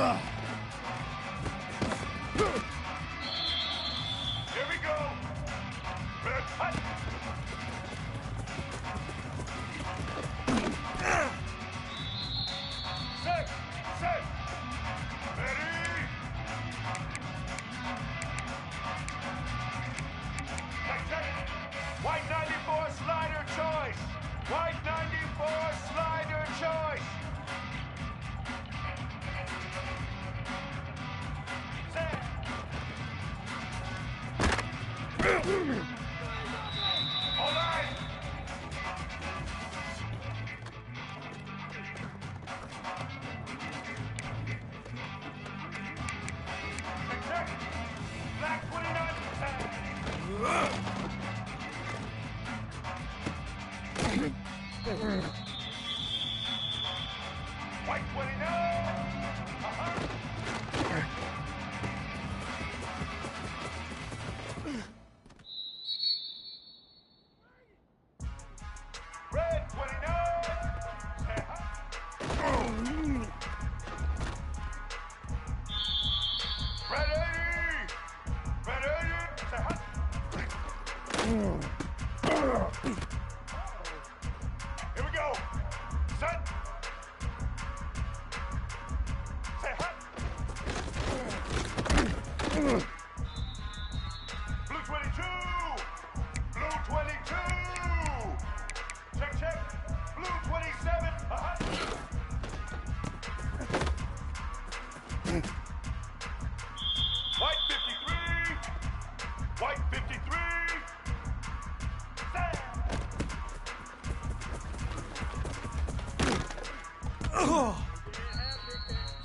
Here we go. Red hot. Set. Ready. Check. White 94 slider choice. White 94 slider choice. Set. All right. Check. Black 29. White 29. Red 29. Red 80. Red 80. Here we go. Set. Say hot. Blue 22. Blue 22. Check. Blue 27. White 53. White 53. Set.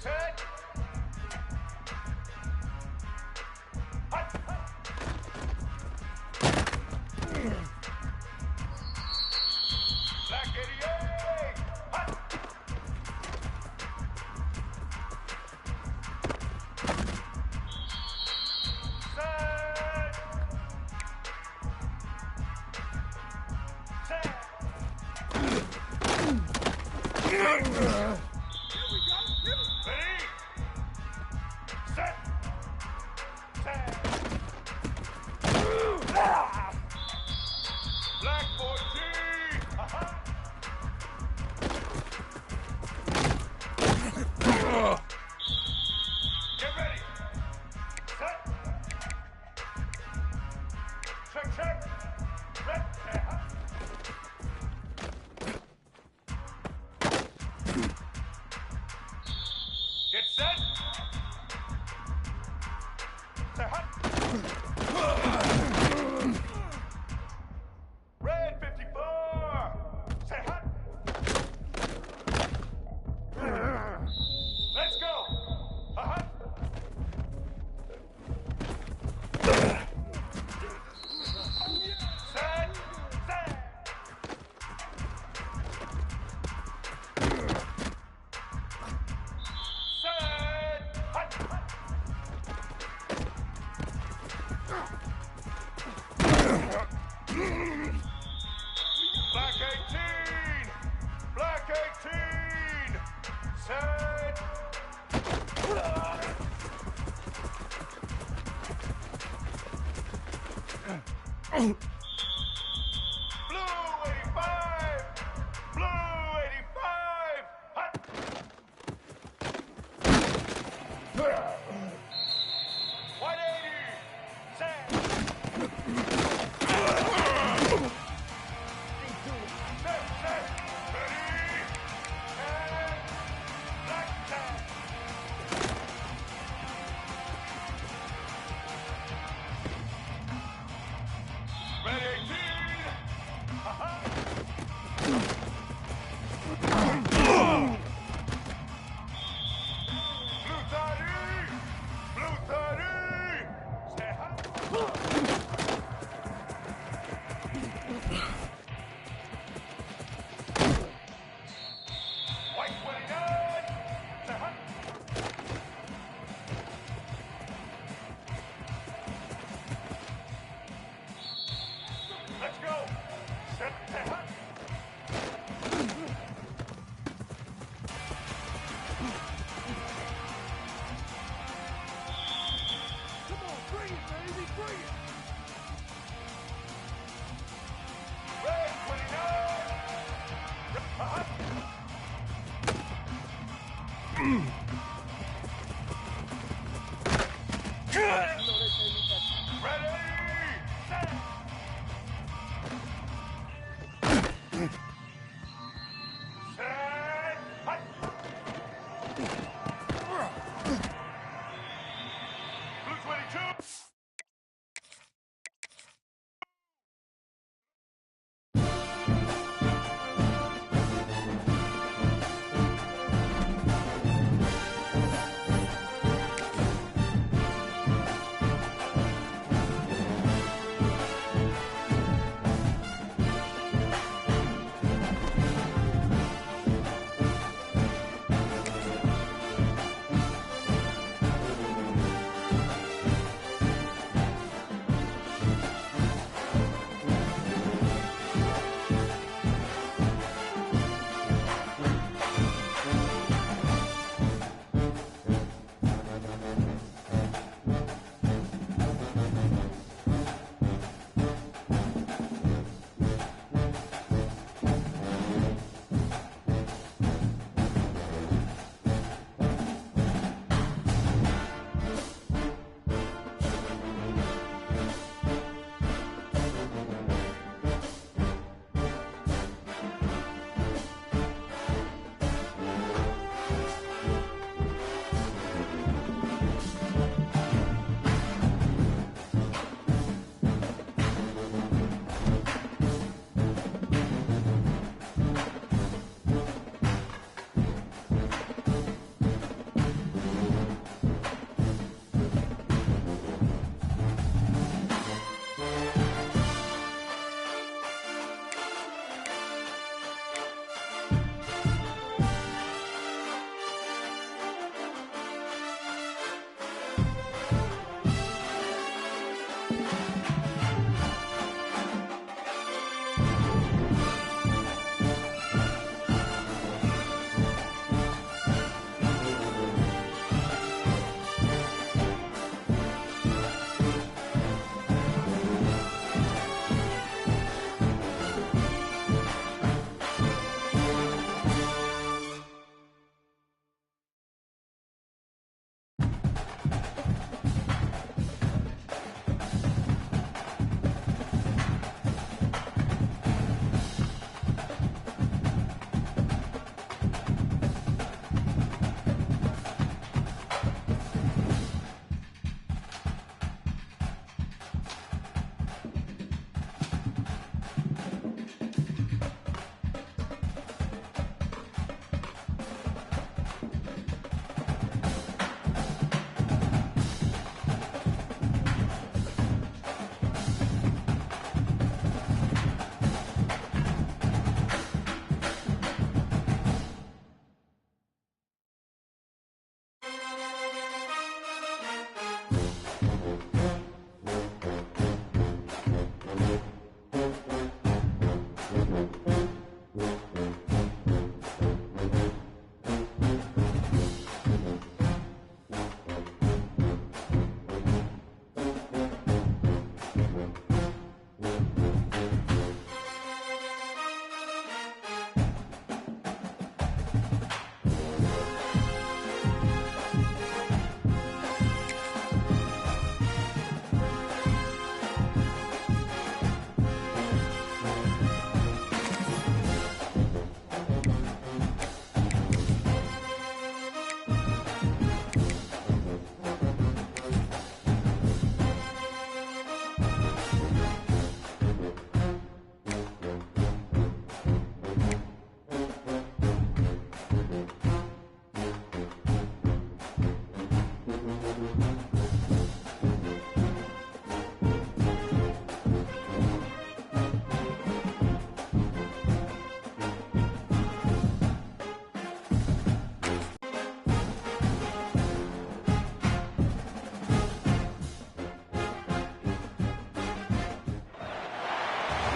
Set. Hot. Black 88. Hot. Set. Here we go. Ready? Set. Black 14. Get ready. Set. Check. Red. Get set. Say hot. Red 54. Say hot. Let's go. Hot. Set. Hot. Black 18! Black 18! Set! Blue 85! Blue 85! Hot! White 80! Set! Red 18! Blue 30! Blue 30! Say hi! White 29! Say hi! Let's go! Set, say hi! Ready, set. Set, hut. Blue 22.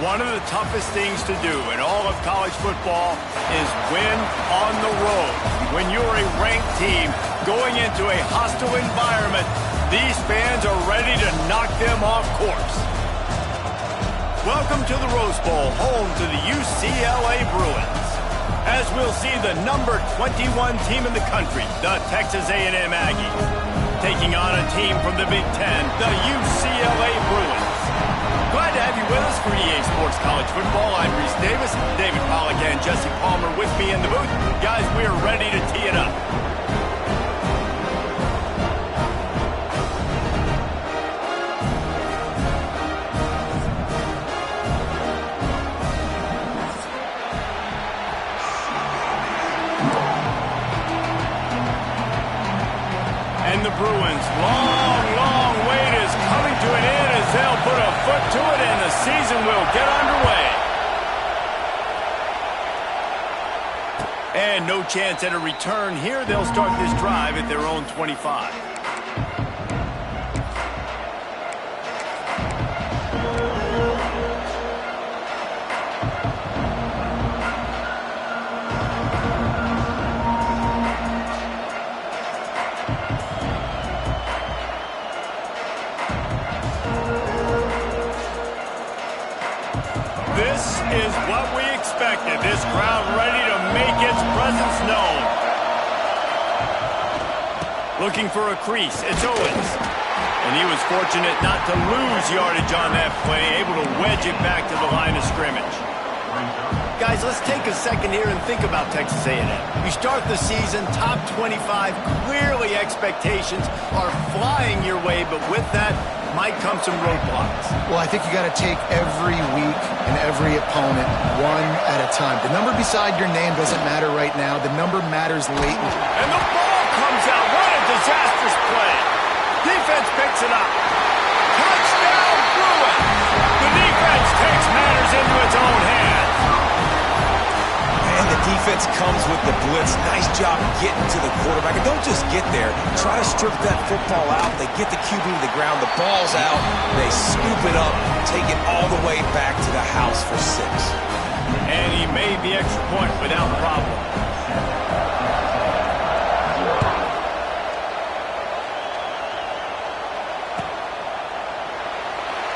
One of the toughest things to do in all of college football is win on the road. When you're a ranked team going into a hostile environment, these fans are ready to knock them off course. Welcome to the Rose Bowl, home to the UCLA Bruins. As we'll see the number 21 team in the country, the Texas A&M Aggies, taking taking on a team from the Big Ten, the UCLA Bruins. Glad to have you with us for EA Sports College Football. I'm Reese Davis, David Pollack and Jesse Palmer with me in the booth. Guys, we are ready to tee it up. And the Bruins' long wait is coming to an end as they'll put a foot to it and the season will get underway. And no chance at a return here. They'll start this drive at their own 25. This is what we expected. This crowd ready to make its presence known. Looking for a crease. It's Owens. And he was fortunate not to lose yardage on that play, able to wedge it back to the line of scrimmage. Guys, let's take a second here and think about Texas A&M. You start the season top 25. Clearly expectations are flying your way, but with that might come some roadblocks. Well, I think you got to take every week and every opponent one at a time. The number beside your name doesn't matter right now. The number matters late. And the ball comes out. What a disastrous play. Defense picks it up. Touchdown, Bruins. The defense takes matters into its own hands. And the defense comes with the blitz. Nice job getting to the quarterback. And don't just get there. Try to strip that football out. They get the QB to the ground. The ball's out. They scoop it up, take it all the way back to the house for 6. And he made the extra point without problem.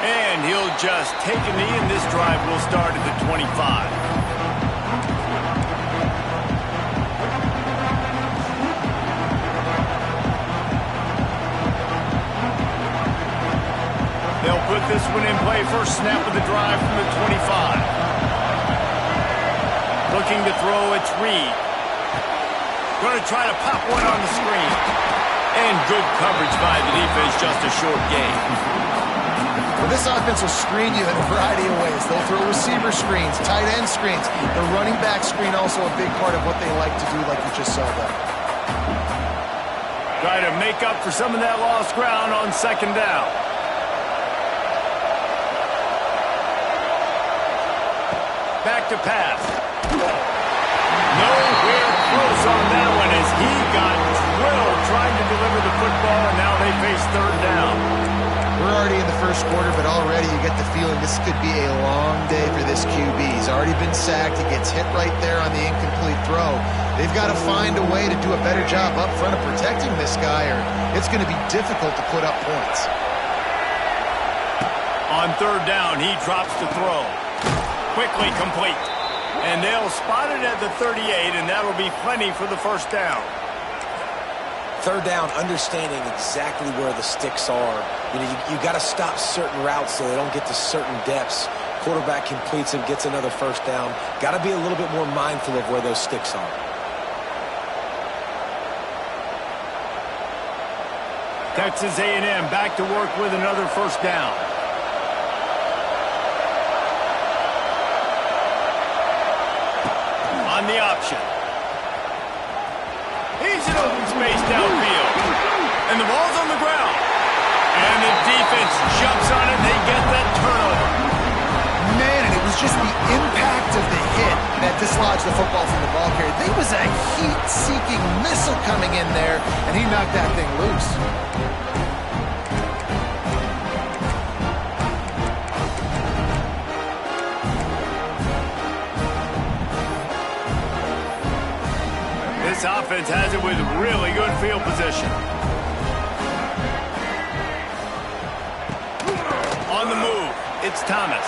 And he'll just take a knee, and this drive will start at the 25. They'll put this one in play. First snap of the drive from the 25. Looking to throw, it's Reed. Going to try to pop one on the screen. And good coverage by the defense, just a short gain. Well, this offense will screen you in a variety of ways. They'll throw receiver screens, tight end screens. The running back screen also a big part of what they like to do, like you just saw there. Try to make up for some of that lost ground on second down. Back to pass. Nowhere close on that one as he got drilled trying to deliver the football, and now they face third down. We're already in the first quarter, but already you get the feeling this could be a long day for this QB. He's already been sacked. He gets hit right there on the incomplete throw. They've got to find a way to do a better job up front of protecting this guy, or it's going to be difficult to put up points. On third down, he drops to throw. Quickly complete. And they'll spot it at the 38, and that'll be plenty for the first down. Third down, understanding exactly where the sticks are. You got to stop certain routes so they don't get to certain depths. Quarterback completes them, gets another first down. Got to be a little bit more mindful of where those sticks are. Texas A&M back to work with another first down. On the option. He's in open space downfield. And the ball's on the ground. And the defense jumps on it. They get that turnover. Man, and it was just the impact of the hit that dislodged the football from the ball carrier. There was a heat-seeking missile coming in there, and he knocked that thing loose. This offense has it with really good field position. On the move, it's Thomas.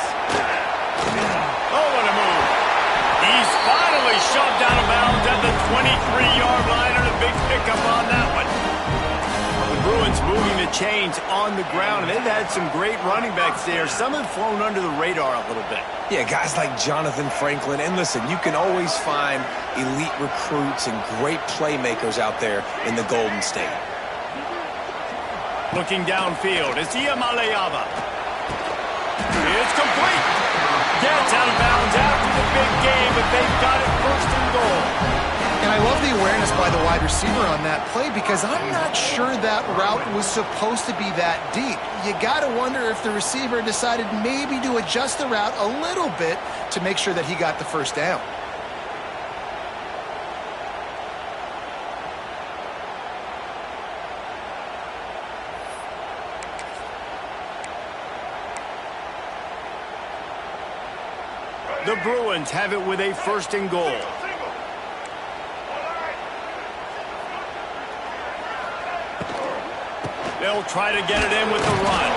Oh, what a move. He's finally shoved out of bounds at the 23-yard line, and a big pickup on that one. The Bruins Bruins moving the chains on the ground. And they've had some great running backs there. Some have flown under the radar a little bit. Yeah, guys like Jonathan Franklin. And listen, you can always find elite recruits and great playmakers out there in the Golden State. Looking downfield, it's Iamaleava. It's complete. Gets out of bounds after the big game, but they've got it first and goal. And I love the awareness by the wide receiver on that play because I'm not sure that route was supposed to be that deep. You got to wonder if the receiver decided maybe to adjust the route a little bit to make sure that he got the first down. The Bruins have it with a first and goal. They'll try to get it in with the run.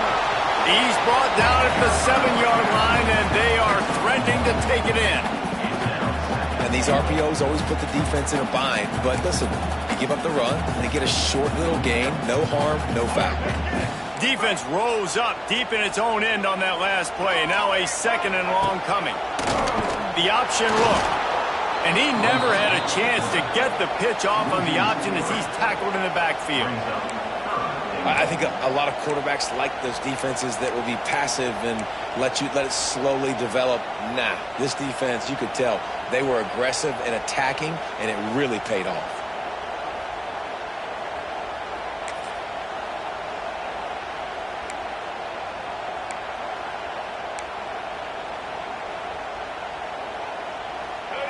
He's brought down at the 7-yard line, and they are threatening to take it in. And these RPOs always put the defense in a bind. But listen, you give up the run, they get a short little gain. No harm, no foul. Defense rose up deep in its own end on that last play. Now a second and long coming. The option look. And he never had a chance to get the pitch off on the option as he's tackled in the backfield. I think a lot of quarterbacks like those defenses that will be passive and let it slowly develop. Nah, this defense, you could tell, they were aggressive and attacking, and it really paid off.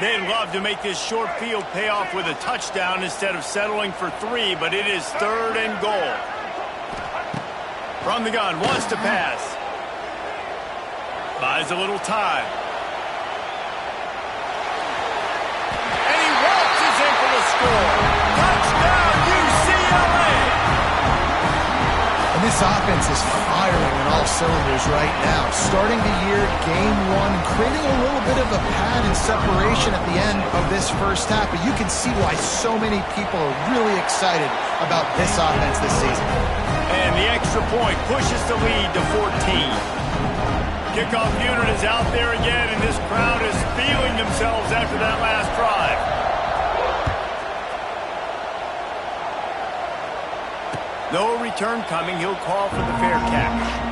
They'd love to make this short field pay off with a touchdown instead of settling for 3, but it is third and goal. From the gun, wants to pass. Buys a little time. And he waltzes in for the score. Touchdown, UCLA! And this offense is firing on all cylinders right now. Starting the year, game one, creating a little bit of a pad and separation at the end of this first half. But you can see why so many people are really excited about this offense this season. And the extra point pushes the lead to 14. Kickoff unit is out there again, and this crowd is feeling themselves after that last drive. No return coming. He'll call for the fair catch.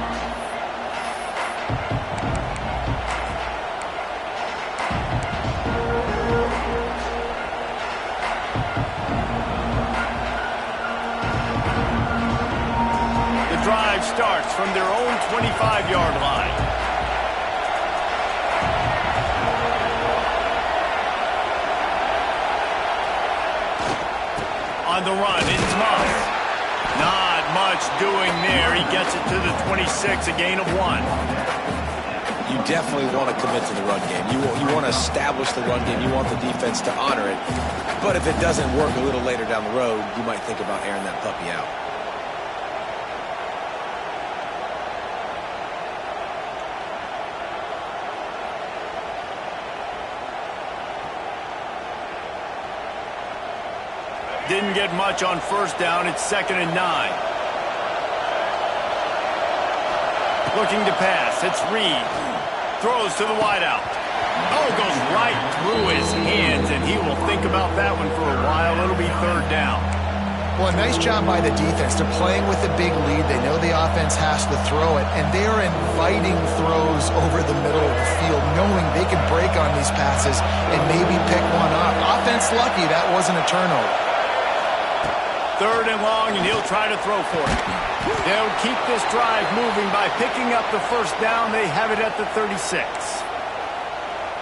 Drive starts from their own 25-yard line. On the run, it's Moss. Not much doing there. He gets it to the 26, a gain of 1. You definitely want to commit to the run game. You want to establish the run game. You want the defense to honor it. But if it doesn't work a little later down the road, you might think about airing that puppy out. Didn't get much on first down. It's 2nd and 9. Looking to pass. It's Reed. Throws to the wideout. Oh, goes right through his hands, and he will think about that one for a while. It'll be 3rd down. Well, a nice job by the defense. They're playing with a big lead. They know the offense has to throw it, and they are inviting throws over the middle of the field, knowing they can break on these passes and maybe pick one off. Offense lucky that wasn't a turnover. 3rd and long, and he'll try to throw for it. They'll keep this drive moving by picking up the first down. They have it at the 36.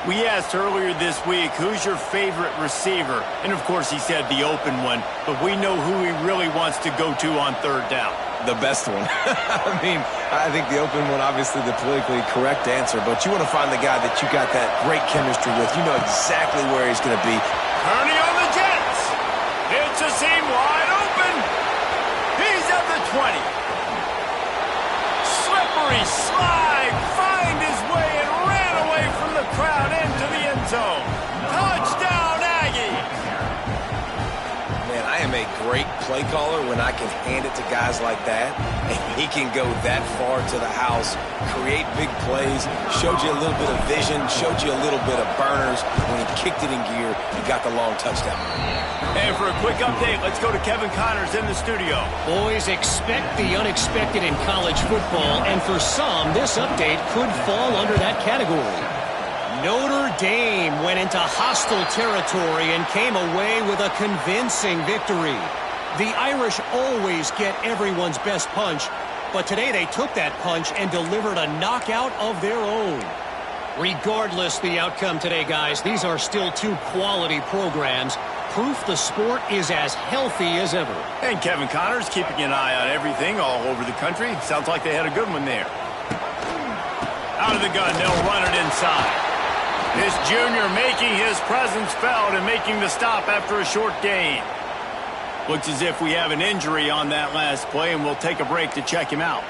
We asked earlier this week, who's your favorite receiver? And, of course, he said the open one, but we know who he really wants to go to on 3rd down. The best one. I mean, I think the open one, obviously the politically correct answer, but you want to find the guy that you got that great chemistry with. You know exactly where he's going to be. Kearney on the Jets. It's a seam wide open. He's at the 20. Slippery slide. Find his way and ran away from the crowd into the end zone. Touchdown, Aggies. Man, I am a great play caller when I can hand it to guys like that, and he can go that far to the house, create big plays, showed you a little bit of vision, showed you a little bit of burners. When he kicked it in gear, he got the long touchdown. And for a quick update, let's go to Kevin Connors in the studio. Boys, expect the unexpected in college football, and for some, this update could fall under that category. Notre Dame went into hostile territory and came away with a convincing victory. The Irish always get everyone's best punch, but today they took that punch and delivered a knockout of their own. Regardless the outcome today, guys, these are still two quality programs. Proof the sport is as healthy as ever. And Kevin Connors keeping an eye on everything all over the country. Sounds like they had a good one there. Out of the gun, they'll run it inside. This junior making his presence felt and making the stop after a short gain. Looks as if we have an injury on that last play, and we'll take a break to check him out.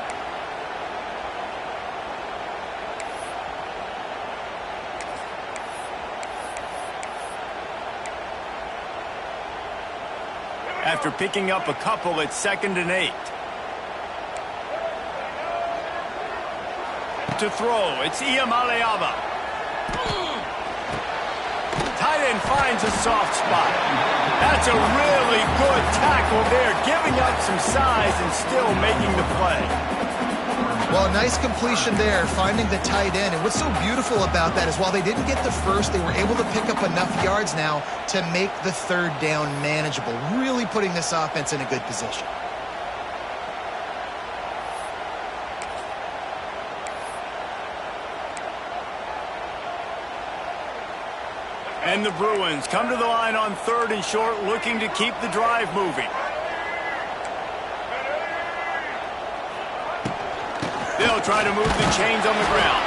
After picking up a couple, it's 2nd and 8. To throw, it's Iamaleava. Tight end finds a soft spot. That's a really good tackle there, giving up some size and still making the play. Well, nice completion there, finding the tight end. And what's so beautiful about that is while they didn't get the first, they were able to pick up enough yards now to make the 3rd down manageable, really putting this offense in a good position. And the Bruins come to the line on 3rd and short, looking to keep the drive moving. They'll try to move the chains on the ground.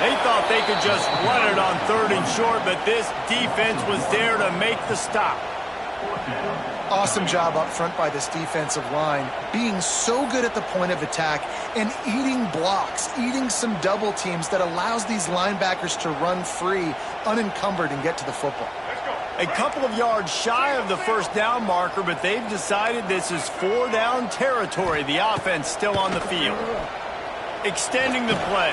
They thought they could just run it on 3rd and short, but this defense was there to make the stop. Awesome job up front by this defensive line, being so good at the point of attack and eating blocks, eating some double teams that allows these linebackers to run free, unencumbered, and get to the football. A couple of yards shy of the 1st down marker, but they've decided this is 4 down territory. The offense still on the field. Extending the play.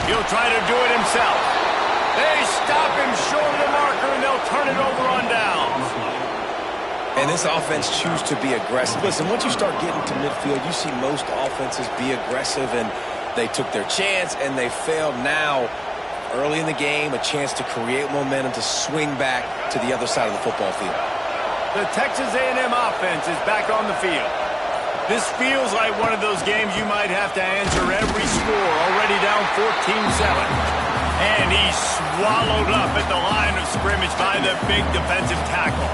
He'll try to do it himself. They stop him short of the marker, and they'll turn it over on downs. And this offense choose to be aggressive. Listen, once you start getting to midfield, you see most offenses be aggressive, and they took their chance, and they failed now. Early in the game, a chance to create momentum to swing back to the other side of the football field. The Texas A&M offense is back on the field. This feels like one of those games you might have to answer every score, already down 14-7. And he's swallowed up at the line of scrimmage by the big defensive tackle.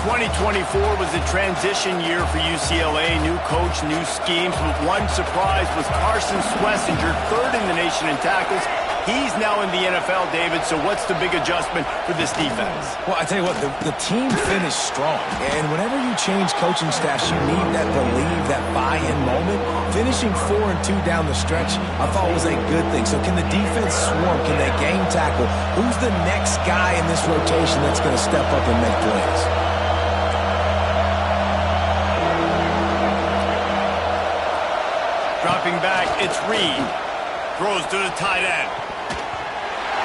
2024 was a transition year for UCLA. New coach, new schemes, but one surprise was Carson Schlesinger, 3rd in the nation in tackles. He's now in the NFL, David, so what's the big adjustment for this defense? Well, I tell you what, the team finished strong, and whenever you change coaching staffs, you need that believe, that buy-in moment. Finishing 4-2 down the stretch, I thought was a good thing. So can the defense swarm? Can they game tackle? Who's the next guy in this rotation that's going to step up and make plays? Dropping back, it's Reed. Throws to the tight end.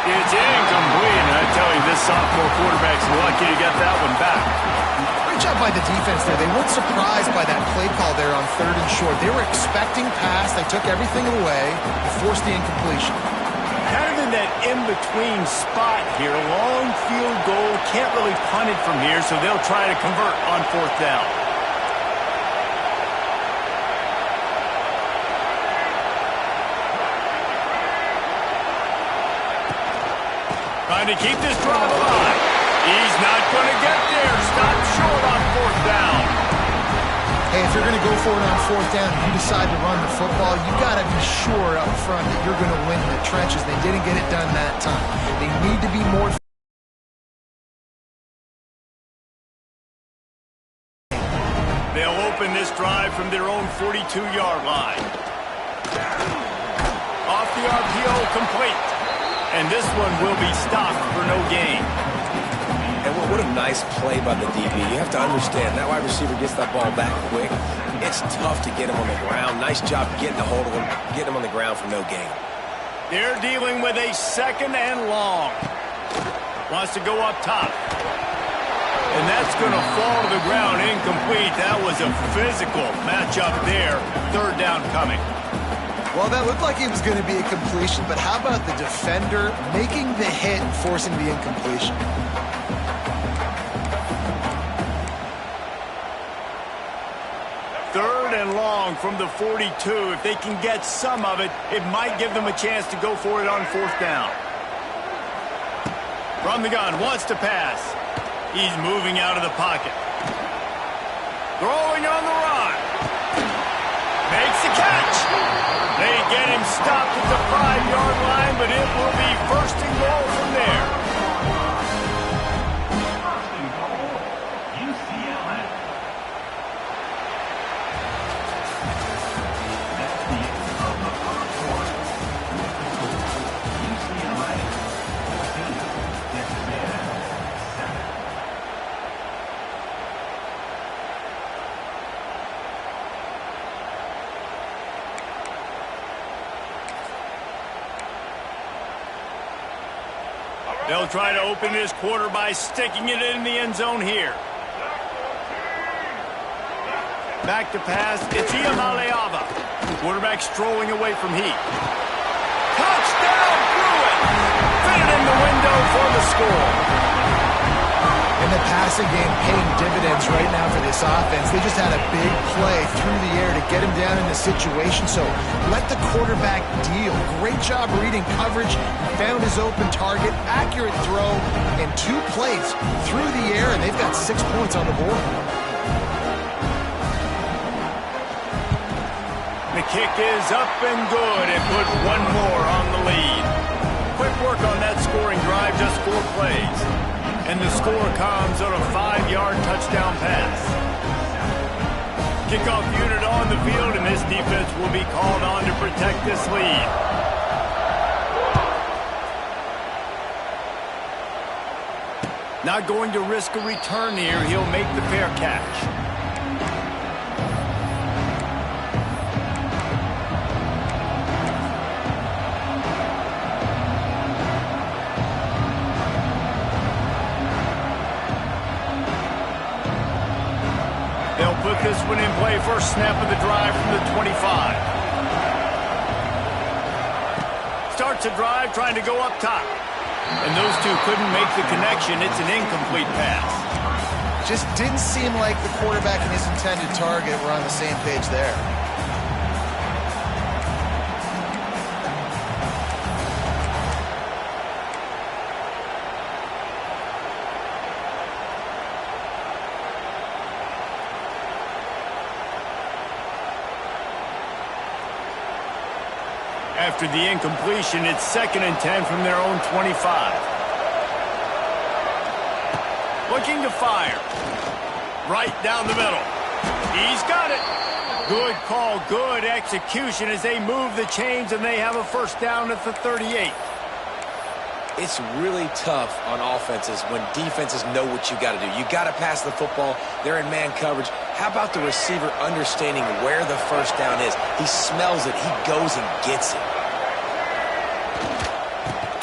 It's incomplete. And I tell you, this sophomore quarterback's lucky to get that one back. Great job by the defense there. They weren't surprised by that play call there on 3rd and short. They were expecting pass. They took everything away and forced the incompletion. Kind of in that in-between spot here. Long field goal. Can't really punt it from here, so they'll try to convert on 4th down. Trying to keep this drive alive. He's not going to get there. Stop short on 4th down. Hey, if you're going to go for it on 4th down and you decide to run the football, you got to be sure up front that you're going to win in the trenches. They didn't get it done that time. They need to be more. They'll open this drive from their own 42-yard line. Off the RPO, complete. And this one will be stopped for no gain. And what a nice play by the DB. You have to understand, that wide receiver gets that ball back quick. It's tough to get him on the ground. Nice job getting a hold of him, getting him on the ground for no gain. They're dealing with a 2nd and long. Wants to go up top. And that's going to fall to the ground, incomplete. That was a physical matchup there. 3rd down coming. Well, that looked like it was going to be a completion, but how about the defender making the hit and forcing the incompletion? Third and long from the 42. If they can get some of it, it might give them a chance to go for it on 4th down. From the gun, wants to pass. He's moving out of the pocket. Throwing on the run. Makes the catch. They get him stopped at the 5-yard line, but it will be 1st and goal from there. They'll try to open this quarter by sticking it in the end zone here. Back to pass. It's Iamaleava. Quarterback strolling away from Heat. Touchdown, Bruin! Fit in the window for the score. And the passing game paying dividends right now for this offense. They just had a big play through the air to get him down in the situation. So let the quarterback deal. Great job reading coverage. Found his open target. Accurate throw. And 2 plays through the air, and they've got 6 points on the board. The kick is up and good and put 1 more on the lead. Quick work on that scoring drive, just 4 plays. And the score comes on a 5-yard touchdown pass. Kickoff unit on the field, and this defense will be called on to protect this lead. Not going to risk a return here. He'll make the fair catch. They'll put this one in play. First snap of the drive from the 25. Starts a drive trying to go up top. And those two couldn't make the connection. It's an incomplete pass. Just didn't seem like the quarterback and his intended target were on the same page there. After the incompletion, it's 2nd and 10 from their own 25. Looking to fire. Right down the middle. He's got it. Good call, good execution as they move the chains, and they have a first down at the 38. It's really tough on offenses when defenses know what you got to do. You got to pass the football. They're in man coverage. How about the receiver understanding where the first down is? He smells it. He goes and gets it.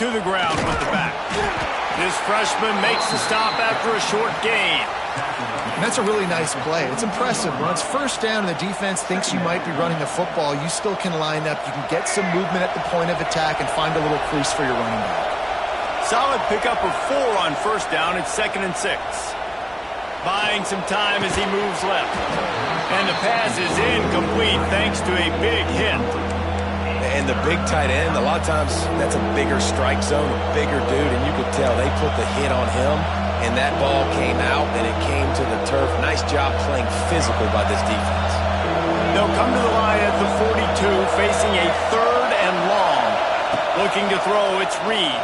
To the ground with the back. This freshman makes the stop after a short gain. And that's a really nice play. It's impressive. When it's first down and the defense thinks you might be running the football, you still can line up. You can get some movement at the point of attack and find a little crease for your running back. Solid pickup of 4 on first down. It's 2nd and 6. Buying some time as he moves left. And the pass is incomplete thanks to a big hit. And the big tight end, a lot of times that's a bigger strike zone, a bigger dude, and you could tell they put the hit on him, and that ball came out, and it came to the turf. Nice job playing physical by this defense. They'll come to the line at the 42, facing a 3rd and long. Looking to throw, it's Reed.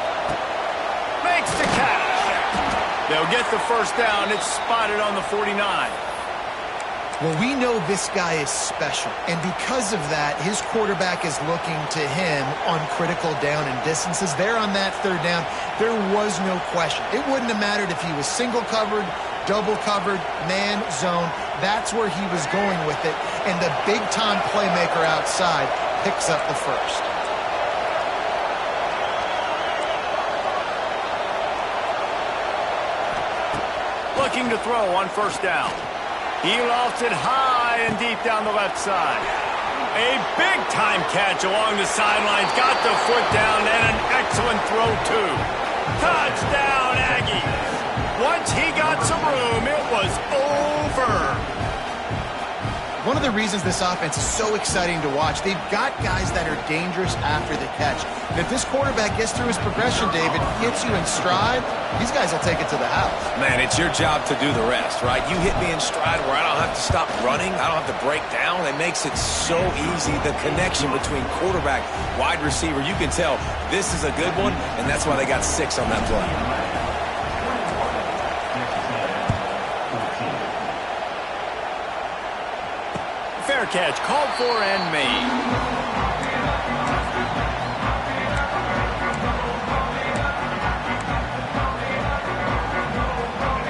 Makes the catch. They'll get the first down. It's spotted on the 49. Well, we know this guy is special, and because of that, his quarterback is looking to him on critical down and distances. There on that third down, there was no question. It wouldn't have mattered if he was single covered, double covered, man, zone. That's where he was going with it, and the big-time playmaker outside picks up the first. Looking to throw on first down. He lofts it high and deep down the left side. A big-time catch along the sidelines. Got the foot down and an excellent throw, too. Touchdown, Aggies. Once he got some room, it was over. One of the reasons this offense is so exciting to watch, they've got guys that are dangerous after the catch. And if this quarterback gets through his progression, David, hits you in stride, these guys will take it to the house. Man, it's your job to do the rest, right? You hit me in stride where I don't have to stop running. I don't have to break down. It makes it so easy. The connection between quarterback, wide receiver, you can tell this is a good one, and that's why they got 6 on that play. Fair catch, called for and made.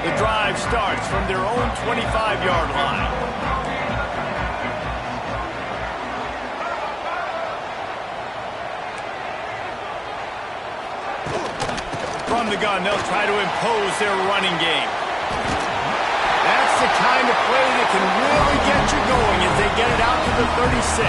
The drive starts from their own 25-yard line. From the gun, they'll try to impose their running game. That's the kind of play that can really get you going as they get it out to the 36.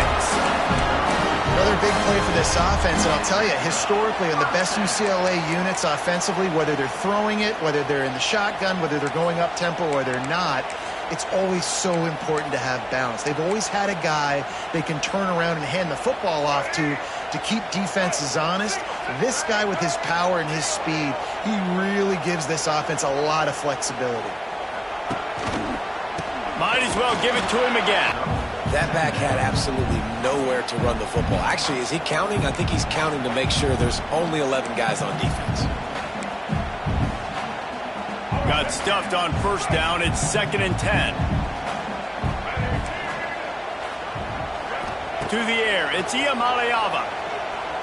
Another big play for this offense, and I'll tell you, historically, on the best UCLA units offensively, whether they're throwing it, whether they're in the shotgun, whether they're going up-tempo or they're not, it's always so important to have balance. They've always had a guy they can turn around and hand the football off to keep defenses honest. This guy with his power and his speed, he really gives this offense a lot of flexibility. Might as well give it to him again. That back had absolutely nowhere to run the football. Actually, is he counting? I think he's counting to make sure there's only 11 guys on defense. Got stuffed on first down. It's 2nd and 10. To the air, it's Iamaleava.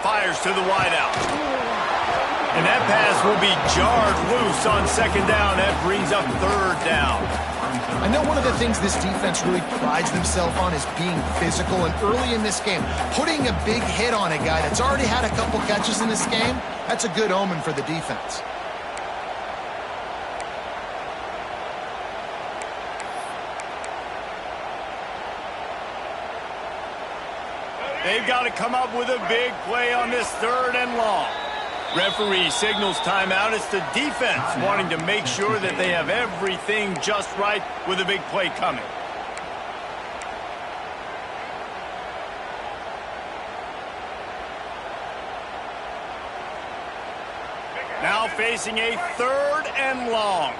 Fires to the wideout. And that pass will be jarred loose on 2nd down. That brings up 3rd down. I know one of the things this defense really prides themselves on is being physical, and early in this game, putting a big hit on a guy that's already had a couple catches in this game, that's a good omen for the defense. They've got to come up with a big play on this 3rd and long. Referee signals timeout. It's the defense wanting to make sure that they have everything just right with a big play coming. Now facing a 3rd and long.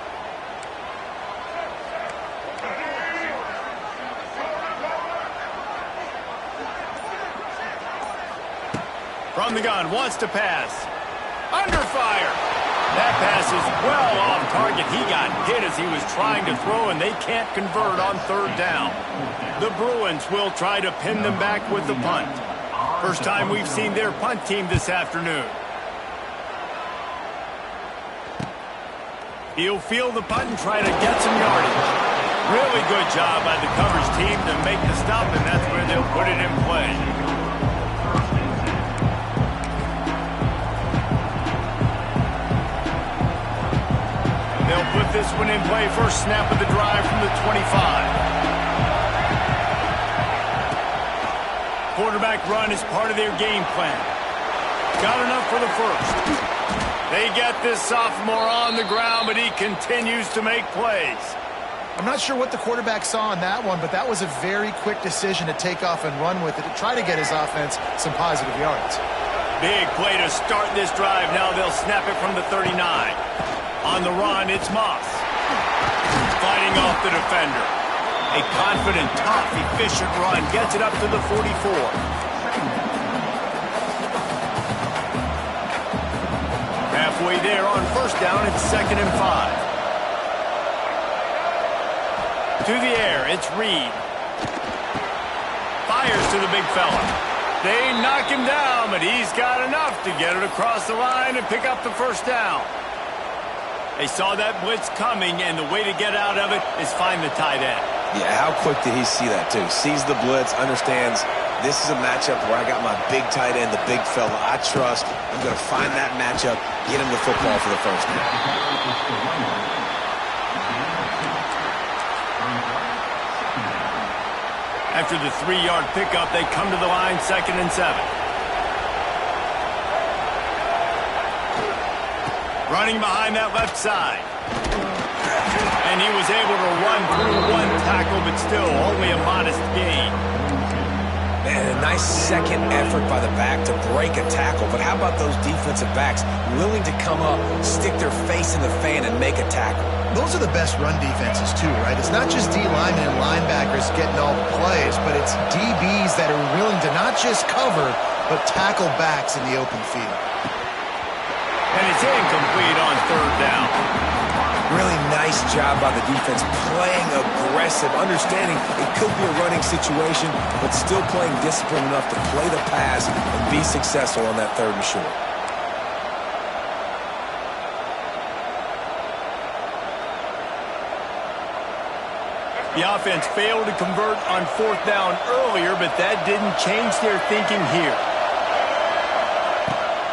From the gun, wants to pass. Under fire. That pass is well off target. He got hit as he was trying to throw, and they can't convert on 3rd down. The Bruins will try to pin them back with the punt. First time we've seen their punt team this afternoon. He'll field the punt and try to get some yardage. Really good job by the coverage team to make the stop, and that's where they'll put it in play. They'll put this one in play. First snap of the drive from the 25. Quarterback run is part of their game plan. Got enough for the first. They get this sophomore on the ground, but he continues to make plays. I'm not sure what the quarterback saw on that one, but that was a very quick decision to take off and run with it to try to get his offense some positive yards. Big play to start this drive. Now they'll snap it from the 39. On the run, it's Moss. Fighting off the defender. A confident, tough, efficient run. Gets it up to the 44. Halfway there on first down, it's 2nd and 5. Through the air, it's Reed. Fires to the big fella. They knock him down, but he's got enough to get it across the line and pick up the first down. They saw that blitz coming, and the way to get out of it is find the tight end. Yeah, how quick did he see that, too? Sees the blitz, understands this is a matchup where I got my big tight end, the big fella I trust. I'm going to find that matchup, get him the football for the first down. After the 3-yard pickup, they come to the line, 2nd and 7. Running behind that left side. And he was able to run through one tackle, but still only a modest gain. Man, a nice second effort by the back to break a tackle. But how about those defensive backs willing to come up, stick their face in the fan, and make a tackle? Those are the best run defenses, too, right? It's not just D linemen and linebackers getting all the plays, but it's DBs that are willing to not just cover, but tackle backs in the open field. And it's incomplete on 3rd down. Really nice job by the defense, playing aggressive, understanding it could be a running situation, but still playing disciplined enough to play the pass and be successful on that 3rd and short. The offense failed to convert on 4th down earlier, but that didn't change their thinking here.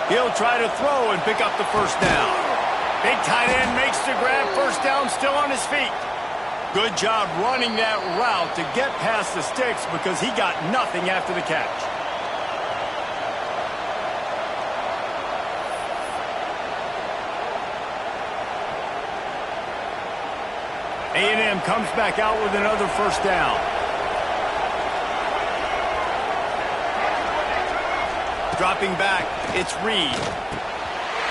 He'll try to throw and pick up the first down. Big tight end makes the grab, first down, still on his feet. Good job running that route to get past the sticks because he got nothing after the catch. A&M comes back out with another first down. Dropping back, it's Reed.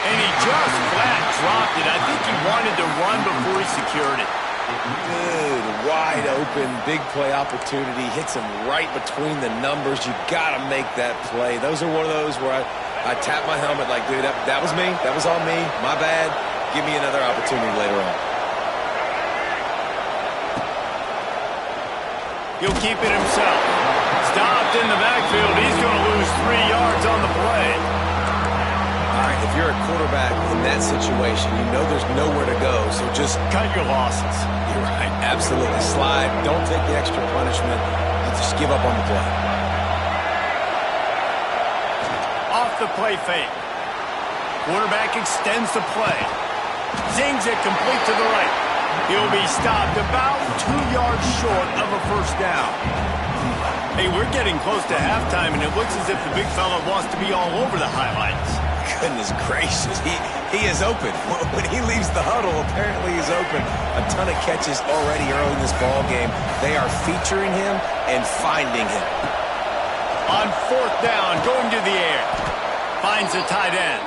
And he just flat dropped it. I think he wanted to run before he secured it. Good, wide open, big play opportunity. Hits him right between the numbers. You got to make that play. Those are one of those where I tap my helmet like, dude, that was me. That was on me. My bad. Give me another opportunity later on. He'll keep it himself. Stopped in the backfield. He's going to lose 3 yards on the play. All right, if you're a quarterback in that situation, you know there's nowhere to go, so just cut your losses. You're right. Absolutely. Slide. Don't take the extra punishment. You just give up on the play. Off the play fake. Quarterback extends the play. Zings it complete to the right. He'll be stopped about 2 yards short of a first down. Hey, we're getting close to halftime, and it looks as if the big fella wants to be all over the highlights. Goodness gracious, he is open. When he leaves the huddle, apparently he's open. A ton of catches already early in this ball game. They are featuring him and finding him. On 4th down, going to the air. Finds the tight end.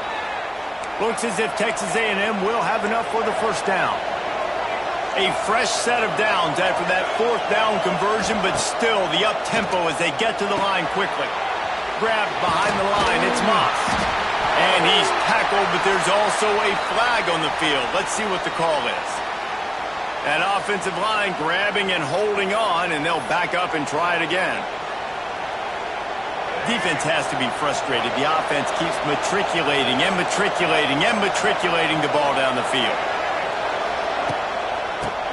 Looks as if Texas A&M will have enough for the first down. A fresh set of downs after that 4th down conversion, but still the up-tempo as they get to the line quickly. Grabbed behind the line, it's Moss. And he's tackled, but there's also a flag on the field. Let's see what the call is. That offensive line grabbing and holding on, and they'll back up and try it again. Defense has to be frustrated. The offense keeps matriculating and matriculating and matriculating the ball down the field.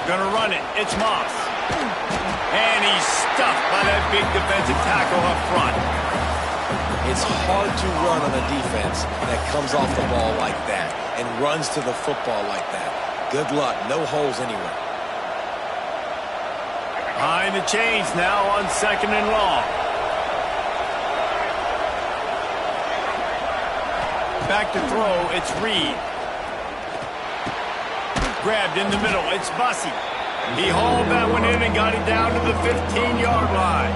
Gonna run it. It's Moss. And he's stuffed by that big defensive tackle up front. It's hard to run on a defense that comes off the ball like that and runs to the football like that. Good luck. No holes anywhere. Behind the chains now on 2nd and long. Back to throw. It's Reed. Grabbed in the middle. It's Bussey. He hauled that one in and got it down to the 15-yard line.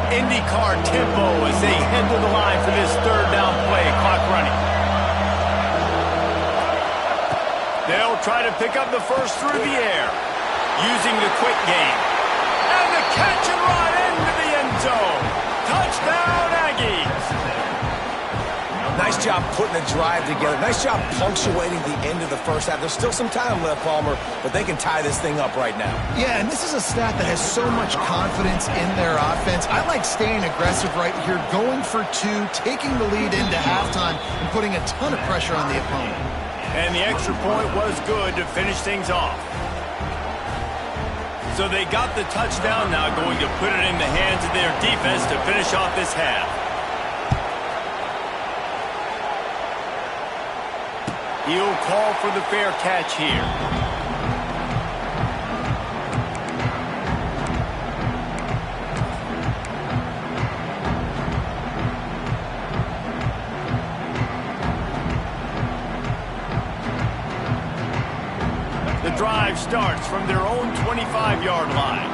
IndyCar tempo as they head to the line for this 3rd down play. Clock running. They'll try to pick up the first through the air, using the quick game. And the catch and run into the end zone. Touchdown, Aggies. Nice Nice job putting a drive together. Nice job punctuating the end of the first half. There's still some time left, Palmer, but they can tie this thing up right now. Yeah, and this is a staff that has so much confidence in their offense. I like staying aggressive right here, going for two, taking the lead into halftime, and putting a ton of pressure on the opponent. And the extra point was good to finish things off. So they got the touchdown, now going to put it in the hands of their defense to finish off this half. He'll call for the fair catch here. The drive starts from their own 25-yard line.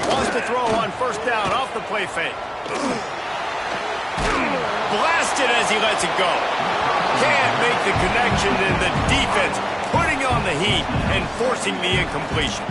Wants to throw on first down off the play fake. Blasted as he lets it go. Can't make the connection, and the defense putting on the heat and forcing the incompletion.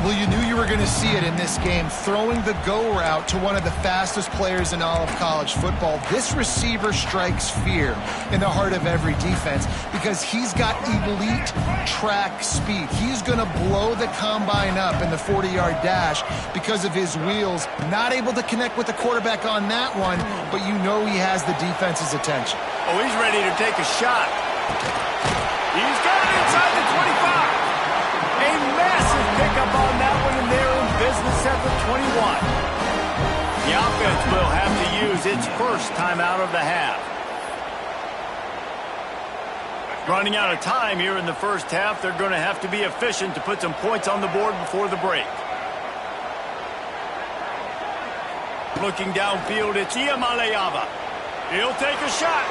Well, you knew you were going to see it in this game, throwing the go route to one of the fastest players in all of college football. This receiver strikes fear in the heart of every defense because he's got elite track speed. He's going to blow the combine up in the 40-yard dash because of his wheels. Not able to connect with the quarterback on that one, but you know he has the defense's attention. Oh, he's ready to take a shot. He's got it inside the 25. A massive pickup on that one, and they're in business at the 21. The offense will have to use its first timeout of the half. Running out of time here in the first half, they're going to have to be efficient to put some points on the board before the break. Looking downfield, it's Iamaleava. He'll take a shot.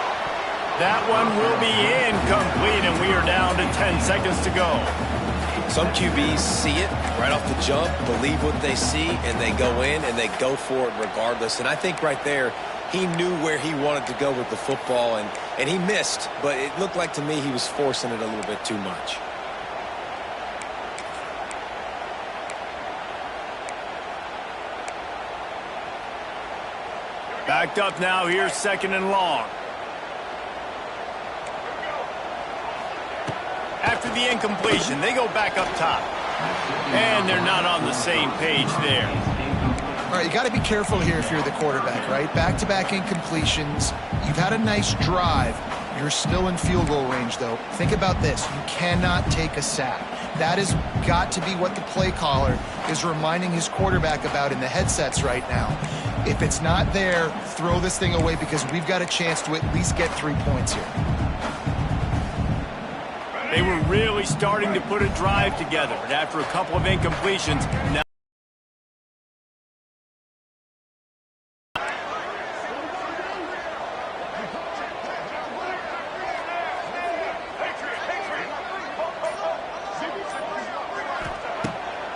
That one will be incomplete, and we are down to 10 seconds to go. Some QBs see it right off the jump, believe what they see, and they go in and they go for it regardless. And I think right there, he knew where he wanted to go with the football, and he missed, but it looked like to me he was forcing it a little bit too much. Backed up now, here's second and long. After the incompletion, they go back up top. And they're not on the same page there. All right, you got to be careful here if you're the quarterback, right? Back-to-back incompletions. You've had a nice drive. You're still in field goal range, though. Think about this. You cannot take a sack. That has got to be what the play caller is reminding his quarterback about in the headsets right now. If it's not there, throw this thing away because we've got a chance to at least get 3 points here. They were really starting to put a drive together, but after a couple of incompletions, now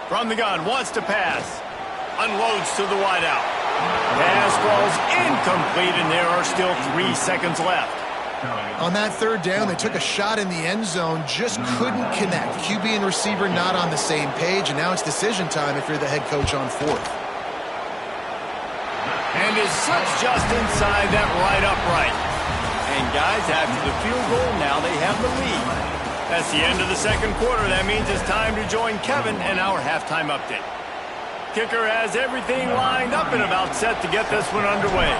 from the gun, wants to pass. Unloads to the wideout. Pass falls incomplete, and there are still 3 seconds left. On that third down, they took a shot in the end zone, just couldn't connect. QB and receiver not on the same page, and now it's decision time if you're the head coach on fourth. And is slips just inside that right upright. And guys, after the field goal, now they have the lead. That's the end of the second quarter. That means it's time to join Kevin and our halftime update. Kicker has everything lined up and about set to get this one underway.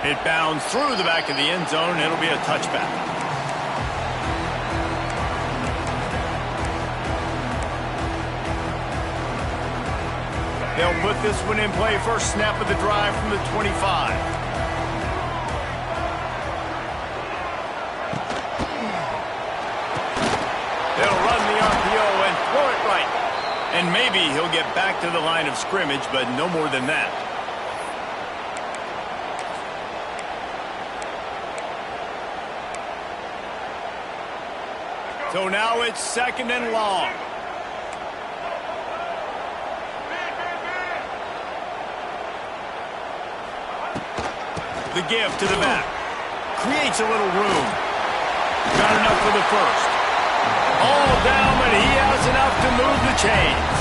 It bounds through the back of the end zone, and it'll be a touchback. They'll put this one in play first snap of the drive from the 25. They'll run the RPO and throw it right. And maybe he'll get back to the line of scrimmage, but no more than that. So now it's second and long. The give to the back. Creates a little room. Got enough for the first. All down, but he has enough to move the chains.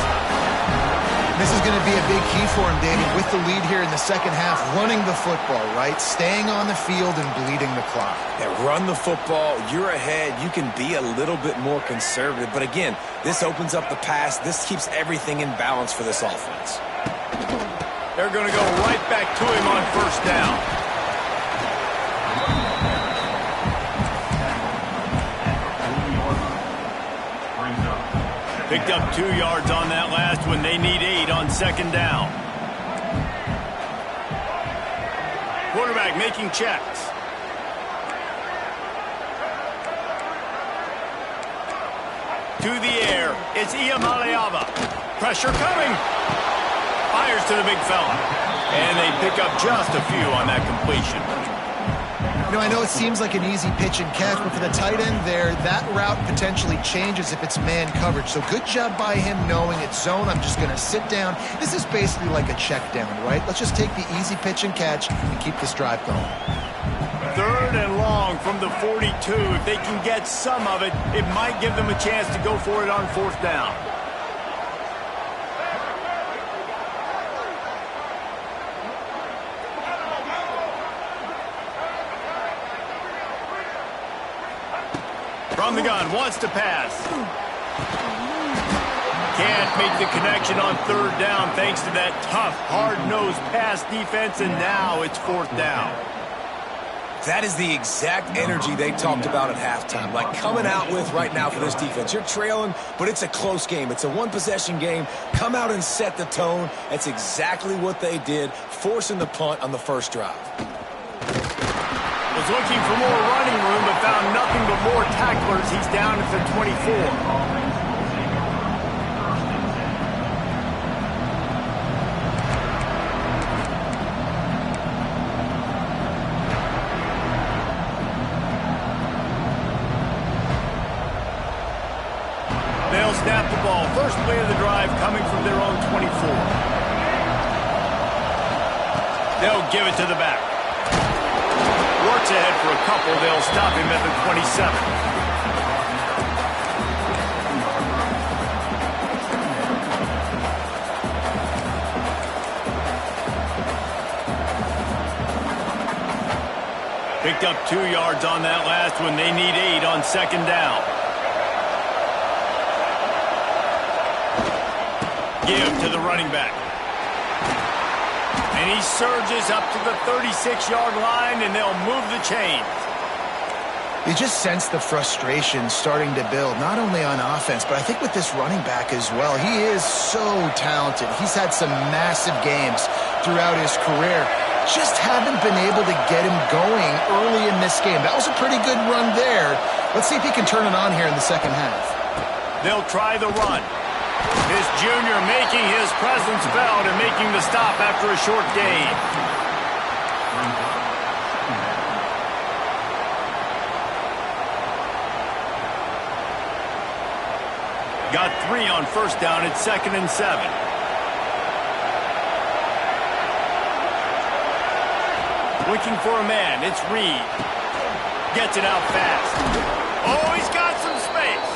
This is going to be a big key for him, David, with the lead here in the second half, running the football, right? Staying on the field and bleeding the clock. Yeah, run the football. You're ahead. You can be a little bit more conservative. But again, this opens up the pass. This keeps everything in balance for this offense. They're going to go right back to him on first down. Picked up 2 yards on that last one. They need 8 on second down. Quarterback making checks. To the air. It's Iamaleava. Pressure coming. Fires to the big fella. And they pick up just a few on that completion. You know, I know it seems like an easy pitch and catch, but for the tight end there, that route potentially changes if it's man coverage. So good job by him knowing it's zone. I'm just going to sit down. This is basically like a check down, right? Let's just take the easy pitch and catch and keep this drive going. 3rd and long from the 42. If they can get some of it, it might give them a chance to go for it on 4th down. From the gun, wants to pass. Can't make the connection on 3rd down thanks to that tough, hard-nosed pass defense, and now it's 4th down. That is the exact energy they talked about at halftime, like coming out with right now for this defense. You're trailing, but it's a close game. It's a one-possession game. Come out and set the tone. That's exactly what they did, forcing the punt on the first drive. Was looking for more running room, but found nothing but more tacklers. He's down at the 24. They'll snap the ball. First play of the drive coming from their own 24. They'll give it to the back. Works ahead for a couple. They'll stop him at the 27. Picked up 2 yards on that last one. They need 8 on second down. Give to the running back. And he surges up to the 36-yard line, and they'll move the chains. You just sense the frustration starting to build, not only on offense, but I think with this running back as well. He is so talented. He's had some massive games throughout his career. Just haven't been able to get him going early in this game. That was a pretty good run there. Let's see if he can turn it on here in the second half. They'll try the run. This junior making his presence felt and making the stop after a short gain. Got 3 on first down at 2nd and 7. Looking for a man. It's Reed. Gets it out fast. Oh, he's got some space.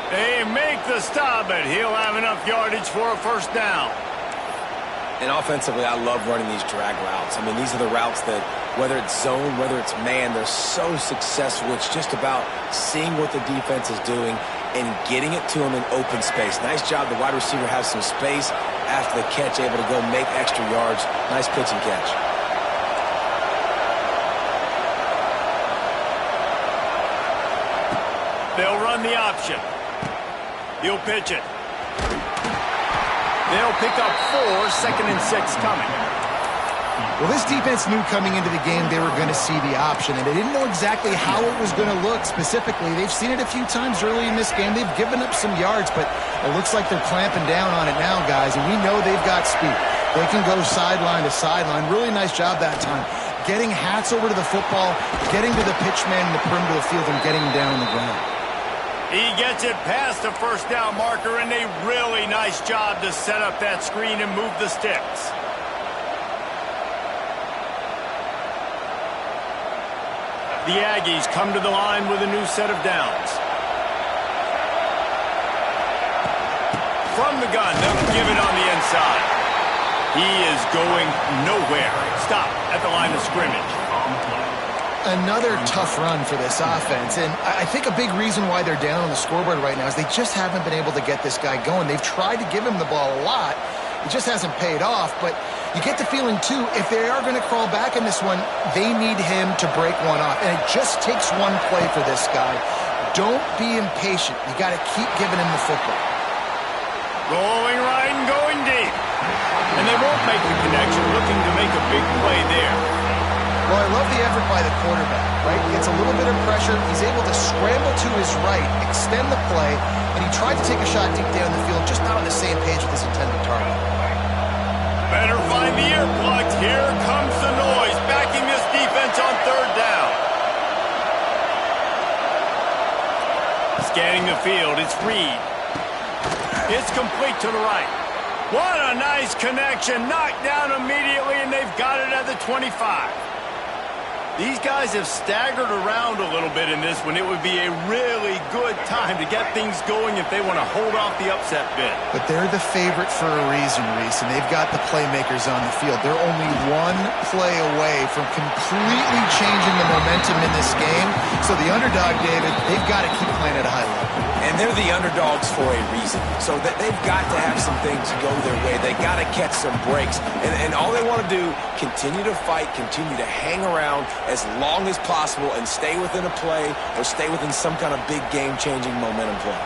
They make the stop, but he'll have enough yardage for a first down. And offensively, I love running these drag routes. I mean, these are the routes that, whether it's zone, whether it's man, they're so successful. It's just about seeing what the defense is doing and getting it to them in open space. Nice job. The wide receiver has some space after the catch, able to go make extra yards. Nice pitch and catch. They'll run the option. He'll pitch it. They'll pick up 4, 2nd and 6 coming. Well, this defense knew coming into the game they were going to see the option, and they didn't know exactly how it was going to look specifically. They've seen it a few times early in this game. They've given up some yards, but it looks like they're clamping down on it now, guys, and we know they've got speed. They can go sideline to sideline. Really nice job that time. Getting hats over to the football, getting to the pitchman in the perimeter of the field, and getting him down on the ground. He gets it past the first down marker, and a really nice job to set up that screen and move the sticks. The Aggies come to the line with a new set of downs. from the gun. They'll give it on the inside. He is going nowhere. Stop at the line of scrimmage. Another tough run for this offense, and I think a big reason why they're down on the scoreboard right now is they just haven't been able to get this guy going. They've tried to give him the ball a lot. It just hasn't paid off, but you get the feeling, too, if they are going to crawl back in this one, they need him to break one off, and it just takes one play for this guy. Don't be impatient. You got to keep giving him the football. Going right and going deep. And they won't make the connection, looking to make a big play there. Well, I love the effort by the quarterback, right? Gets a little bit of pressure. He's able to scramble to his right, extend the play, and he tried to take a shot deep down the field, just not on the same page with his intended target. Better find the earplugs. Here comes the noise, backing this defense on third down. Scanning the field, it's Reed. It's complete to the right. What a nice connection. Knocked down immediately, and they've got it at the 25. These guys have staggered around a little bit in this one. It would be a really good time to get things going if they want to hold off the upset bid. But they're the favorite for a reason, Reese, and they've got the playmakers on the field. They're only one play away from completely changing the momentum in this game. So the underdog, David, they've got to keep playing at a high level. And they're the underdogs for a reason. So they've got to have some things go their way. They got to catch some breaks. And all they want to do, continue to fight, continue to hang around as long as possible and stay within a play or stay within some kind of big game-changing momentum play.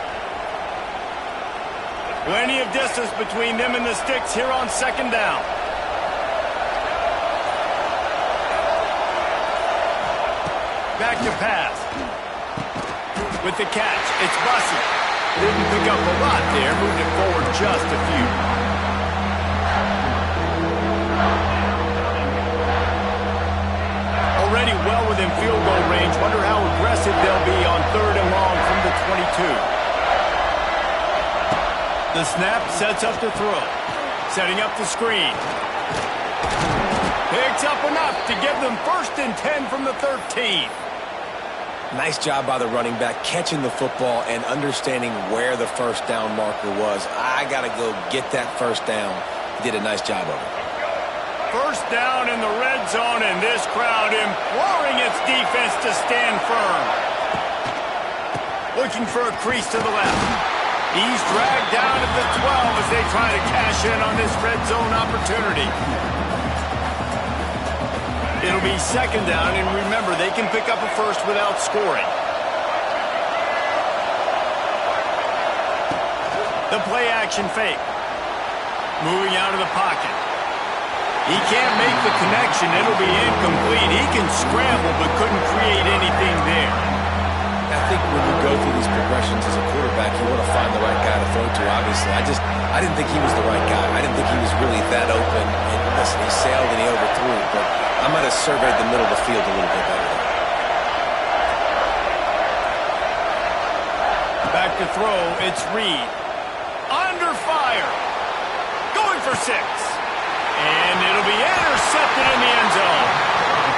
Plenty of distance between them and the sticks here on second down. Back to pass. With the catch, it's Bussey. Didn't pick up a lot there, moved it forward just a few. Already well within field goal range. Wonder how aggressive they'll be on third and long from the 22. The snap sets up the throw. Setting up the screen. Picks up enough to give them 1st and 10 from the 13. Nice job by the running back, catching the football and understanding where the first down marker was. I got to go get that first down. He did a nice job of it. First down in the red zone, and this crowd imploring its defense to stand firm. Looking for a crease to the left. He's dragged down at the 12 as they try to cash in on this red zone opportunity. It'll be second down, and remember, they can pick up a first without scoring. The play action fake. Moving out of the pocket. He can't make the connection. It'll be incomplete. He can scramble, but couldn't create anything there. I think when you go through these progressions as a quarterback, you want to find the right guy to throw to, obviously. I didn't think he was the right guy. I didn't think he was really that open. And listen, he sailed and he overthrew it, but I might have surveyed the middle of the field a little bit better. Back to throw, it's Reed. Under fire. Going for 6. And it'll be intercepted in the end zone.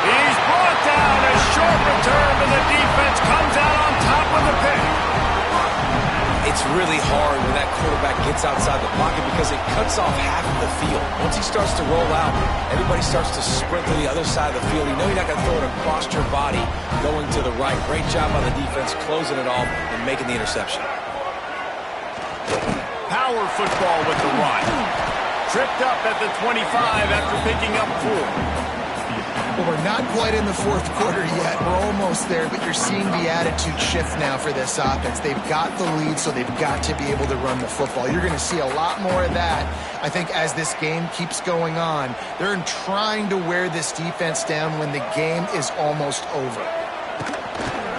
He's brought down. A short return, but the defense comes out on top with the pick. It's really hard when that quarterback gets outside the pocket because it cuts off half of the field. Once he starts to roll out, everybody starts to sprint to the other side of the field. You know you're not going to throw it across your body going to the right. Great job on the defense closing it off and making the interception. Power football with the run. Tripped up at the 25 after picking up 4. Well, we're not quite in the fourth quarter yet. We're almost there, but you're seeing the attitude shift now for this offense. They've got the lead, so they've got to be able to run the football. You're going to see a lot more of that, I think, as this game keeps going on. They're trying to wear this defense down when the game is almost over.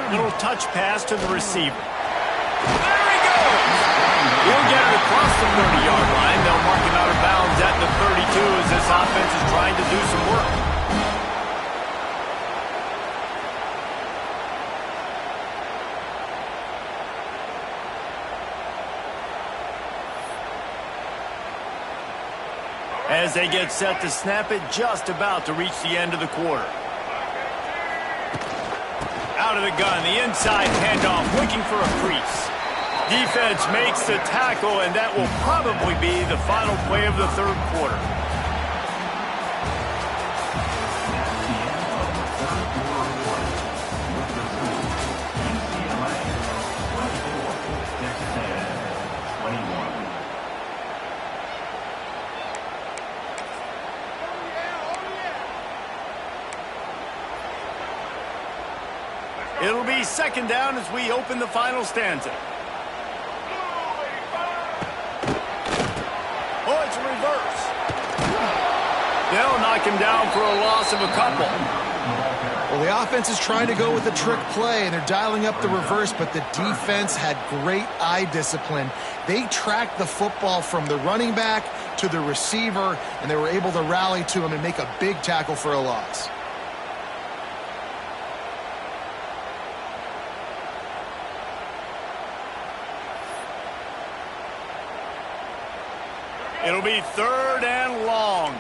Little touch pass to the receiver. There he goes! He'll get it across the 30-yard line. They'll mark him out of bounds at the 32 as this offense is trying to do some work. As they get set to snap it, just about to reach the end of the quarter. Out of the gun, the inside handoff, looking for a crease. Defense makes the tackle, and that will probably be the final play of the third quarter. It'll be second down as we open the final stanza. Oh, it's a reverse. They'll knock him down for a loss of a couple. Well, the offense is trying to go with a trick play, and they're dialing up the reverse, but the defense had great eye discipline. They tracked the football from the running back to the receiver, and they were able to rally to him and make a big tackle for a loss. It'll be third and long.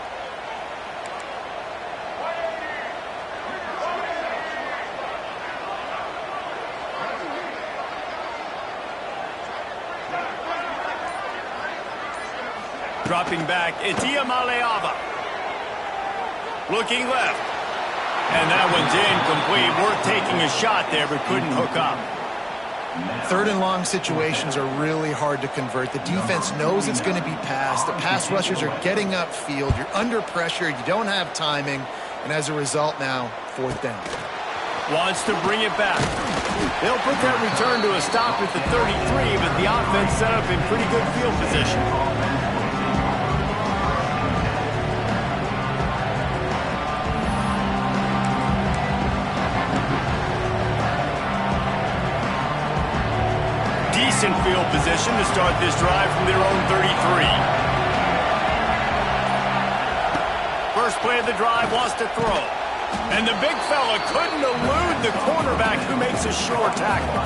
Dropping back, Itia Maleava. Looking left. And that one's incomplete. Worth taking a shot there, but couldn't hook up. Third and long situations are really hard to convert. The defense knows it's going to be passed. The pass rushers are getting upfield. You're under pressure. You don't have timing. And as a result now, fourth down. Wants to bring it back. They'll put that return to a stop at the 33, but the offense set up in pretty good field position. Decent field position to start this drive from their own 33. First play of the drive, wants to throw. And the big fella couldn't elude the cornerback who makes a sure tackle.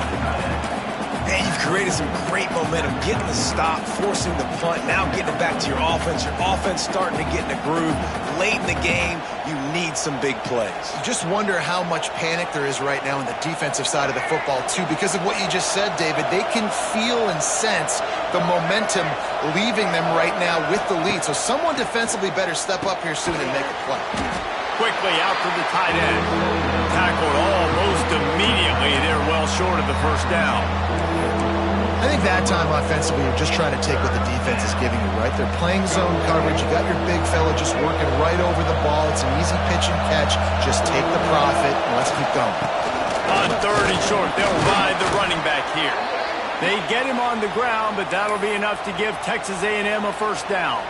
Man, you've created some great momentum, getting the stop, forcing the punt, now getting it back to your offense. Your offense starting to get in a groove. Late in the game, you need some big plays. You just wonder how much panic there is right now on the defensive side of the football, too. Because of what you just said, David, they can feel and sense the momentum leaving them right now with the lead. So someone defensively better step up here soon and make a play. Quickly out to the tight end. Tackled almost immediately. They're well short of the first down. I think that time offensively, you're just trying to take what the defense is giving you, right? They're playing zone coverage. You got your big fella just working right over the ball. It's an easy pitch and catch. Just take the profit and let's keep going. On third and short, they'll ride the running back here. They get him on the ground, but that'll be enough to give Texas A&M a first down.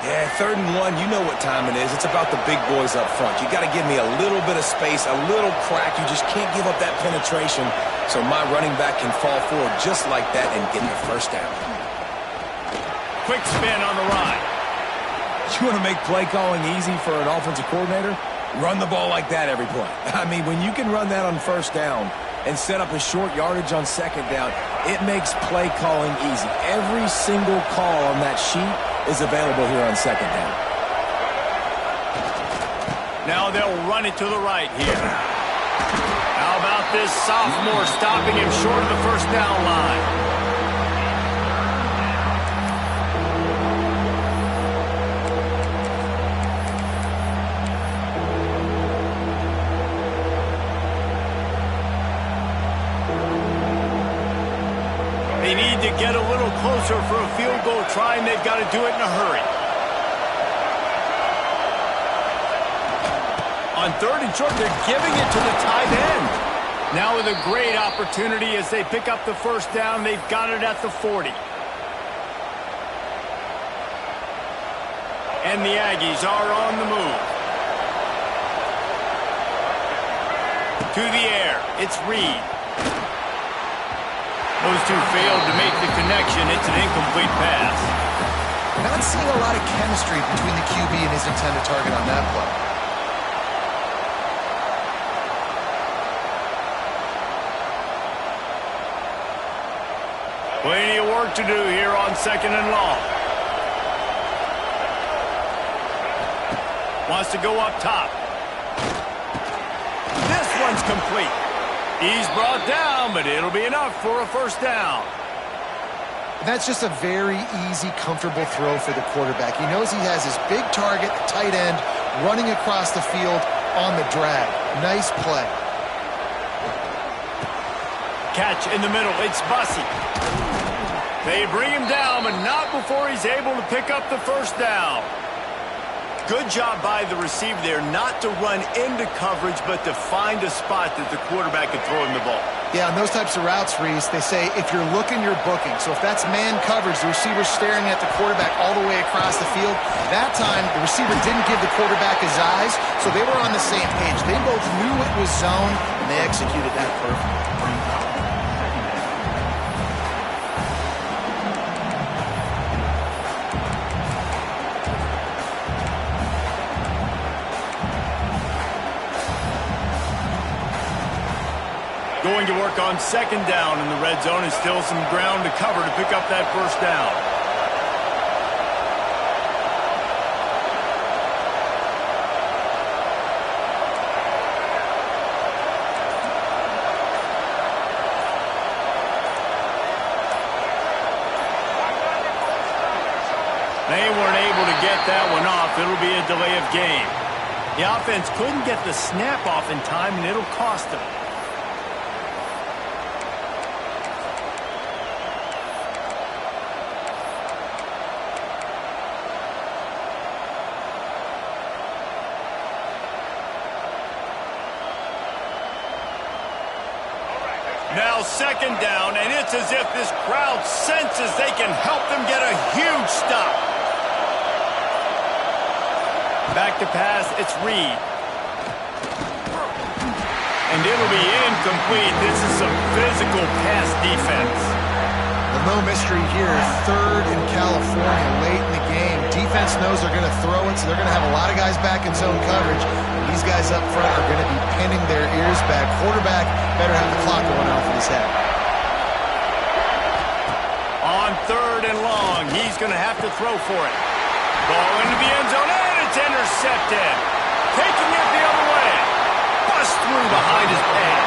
Yeah, 3rd and 1, you know what time it is. It's about the big boys up front. You got to give me a little bit of space, a little crack. You just can't give up that penetration so my running back can fall forward just like that and get the first down. Quick spin on the ride. You want to make play calling easy for an offensive coordinator? Run the ball like that every play. I mean, when you can run that on first down and set up a short yardage on second down, it makes play calling easy. Every single call on that sheet is available here on second down. Now they'll run it to the right here. How about this sophomore stopping him short of the first down line? They need to get a little closer for a field goal try, and they've got to do it in a hurry. On third and short, they're giving it to the tight end. Now with a great opportunity as they pick up the first down, they've got it at the 40. And the Aggies are on the move. To the air, it's Reed. Those two failed to make the connection. It's an incomplete pass. Not seeing a lot of chemistry between the QB and his intended target on that play. Plenty of work to do here on second and long. Wants to go up top. This one's complete. He's brought down, but it'll be enough for a first down. That's just a very easy, comfortable throw for the quarterback. He knows he has his big target, the tight end, running across the field on the drag. Nice play. Catch in the middle. It's Bussey. They bring him down, but not before he's able to pick up the first down. Good job by the receiver there not to run into coverage, but to find a spot that the quarterback could throw him the ball. Yeah, on those types of routes, Reese, they say if you're looking, you're booking. So if that's man coverage, the receiver's staring at the quarterback all the way across the field. That time, the receiver didn't give the quarterback his eyes, so they were on the same page. They both knew it was zone, and they executed that perfectly. Going to work on second down in the red zone, and still some ground to cover to pick up that first down. They weren't able to get that one off. It'll be a delay of game. The offense couldn't get the snap off in time, and it'll cost them. Now second down, and it's as if this crowd senses they can help them get a huge stop. Back to pass, it's Reed. And it'll be incomplete. This is some physical pass defense. Well, no mystery here. Third in California late in the game. Defense knows they're going to throw it, so they're going to have a lot of guys back in zone coverage. These guys up front are going to be pinning their ears back. Quarterback better have the clock going off in his head. On third and long, he's going to have to throw for it. Ball into the end zone, and it's intercepted. Taking it the other way. Bust through behind his pad.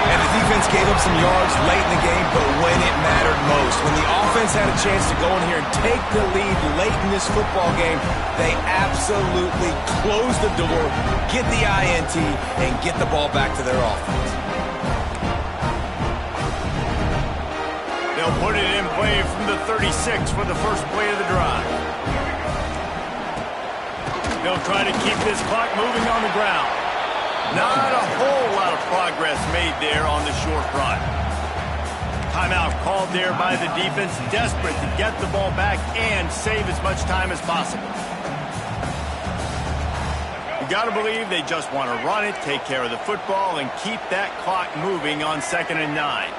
And the defense gave up some yards late in the game, but when it mattered most, when the offense had a chance to go in here and take the lead late in this football game, they absolutely closed the door, get the INT, and get the ball back to their offense. They'll put it in play from the 36 for the first play of the drive. They'll try to keep this clock moving on the ground. Not a whole lot of progress made there on the short run. Timeout called there by the defense, desperate to get the ball back and save as much time as possible. You got to believe they just want to run it, take care of the football, and keep that clock moving on 2nd and 9.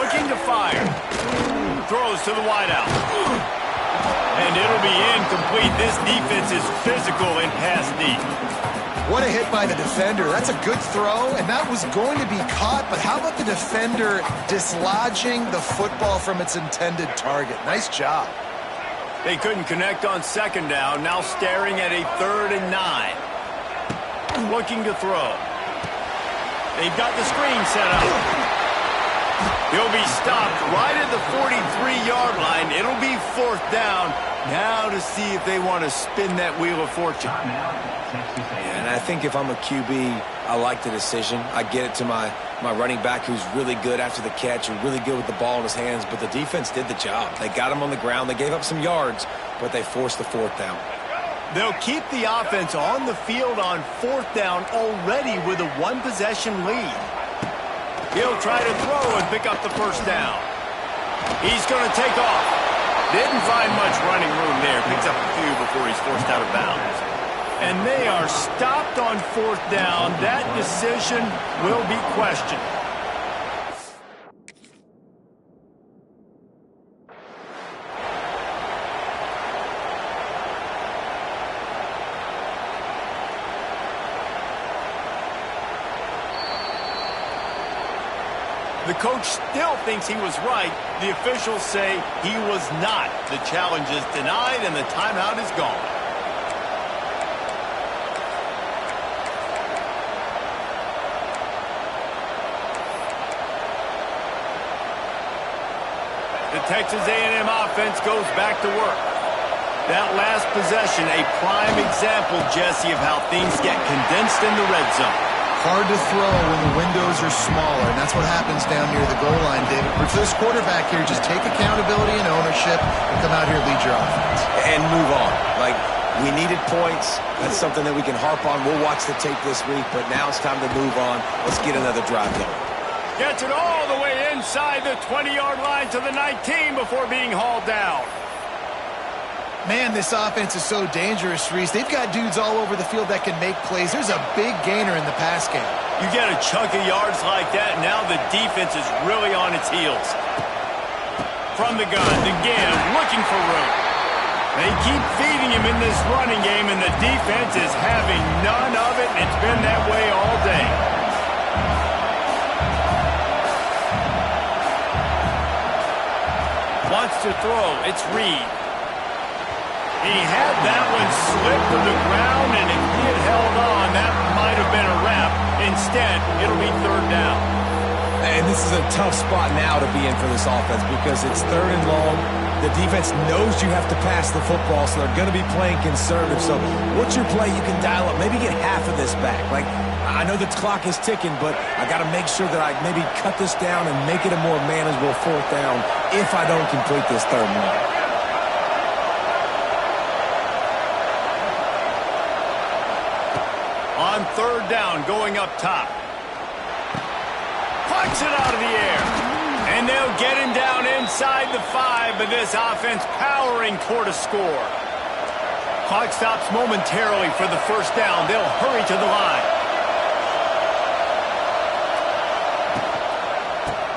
Looking to fire. Throws to the wideout. And it'll be incomplete. This defense is physical in pass deep. What a hit by the defender. That's a good throw, and that was going to be caught, but how about the defender dislodging the football from its intended target? Nice job. They couldn't connect on second down. Now staring at a 3rd and 9. Looking to throw. They've got the screen set up. He'll be stopped right at the 43-yard line. It'll be 4th down. Now to see if they want to spin that wheel of fortune. And I think if I'm a QB, I like the decision. I get it to my running back who's really good after the catch and really good with the ball in his hands, but the defense did the job. They got him on the ground. They gave up some yards, but they forced the 4th down. They'll keep the offense on the field on 4th down already with a 1-possession lead. He'll try to throw and pick up the first down. He's going to take off. Didn't find much running room there. Picks up a few before he's forced out of bounds. And they are stopped on 4th down. That decision will be questioned. The coach still thinks he was right. The officials say he was not. The challenge is denied and the timeout is gone. Texas A&M offense goes back to work. That last possession, a prime example, Jesse, of how things get condensed in the red zone. Hard to throw when the windows are smaller, and that's what happens down near the goal line, David. But for this quarterback here, just take accountability and ownership and come out here and lead your offense. And move on. Like, we needed points. That's something that we can harp on. We'll watch the tape this week, but now it's time to move on. Let's get another drive going. Gets it all the way inside the 20-yard line to the 19 before being hauled down. Man, this offense is so dangerous, Reese. They've got dudes all over the field that can make plays. There's a big gainer in the pass game. You get a chunk of yards like that, now the defense is really on its heels. From the gun, the give, looking for room. They keep feeding him in this running game, and the defense is having none of it, and it's been that way all day. Wants to throw. It's Reed. He had that one slip to the ground, and if he had held on, that might have been a wrap. Instead, it'll be third down. And this is a tough spot now to be in for this offense because it's third and long. The defense knows you have to pass the football, so they're going to be playing conservative. So what's your play you can dial up? Maybe get half of this back. Like, I know the clock is ticking, but I got to make sure that I maybe cut this down and make it a more manageable fourth down if I don't complete this third and long. On third down, going up top. Pucks it out of the air. And they'll get him down inside the 5, but this offense powering toward a score. Clock stops momentarily for the first down. They'll hurry to the line.